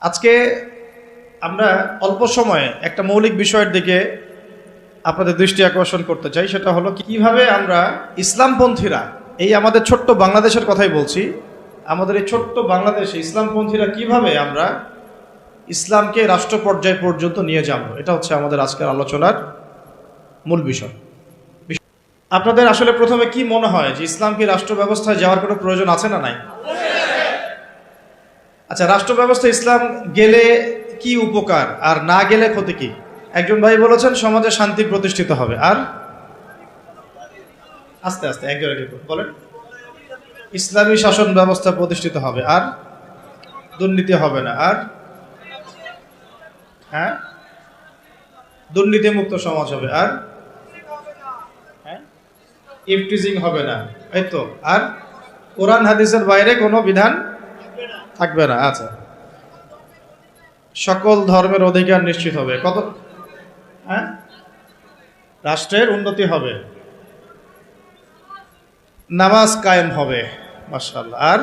আজকে আমরা অল্প সময়ে একটা মৌলিক বিষয়ের দিকে আপনাদের দৃষ্টি আকর্ষণ করতে চাই। সেটা হলো কিভাবে আমরা ইসলামপন্থীরা, এই আমাদের ছোট্ট বাংলাদেশের কথাই বলছি, আমাদের এই ছোট্ট বাংলাদেশে ইসলামপন্থীরা কিভাবে আমরা ইসলামকে রাষ্ট্র পর্যায় পর্যন্ত নিয়ে যাব, এটা হচ্ছে আমাদের আজকের আলোচনার মূল বিষয়। আপনাদের আসলে প্রথমে কি মনে হয় যে ইসলাম কি রাষ্ট্র ব্যবস্থায় যাওয়ার কোনো প্রয়োজন আছে না নাই? আচ্ছা, রাষ্ট্র ব্যবস্থা ইসলাম গেলে কি উপকার আর না গেলে ক্ষতি কি? একজন ভাই বলেছেন সমাজে শান্তি প্রতিষ্ঠিত হবে, আর আস্তে আস্তে একজন বলেন ইসলামী শাসন ব্যবস্থা প্রতিষ্ঠিত হবে, আর দুর্নীতি হবে না, আর হ্যাঁ দুর্নীতি মুক্ত সমাজ হবে, আর ইফটিজিং হবে না, এই তো, আর কোরআন হাদিসের বাইরে কোনো বিধান থাকবে না। আচ্ছা, সকল ধর্মের অধিকার নিশ্চিত হবে, কত? হ্যাঁ, রাষ্ট্রের উন্নতি হবে, নামাজ কায়েম হবে, মাশাআল্লাহ, আর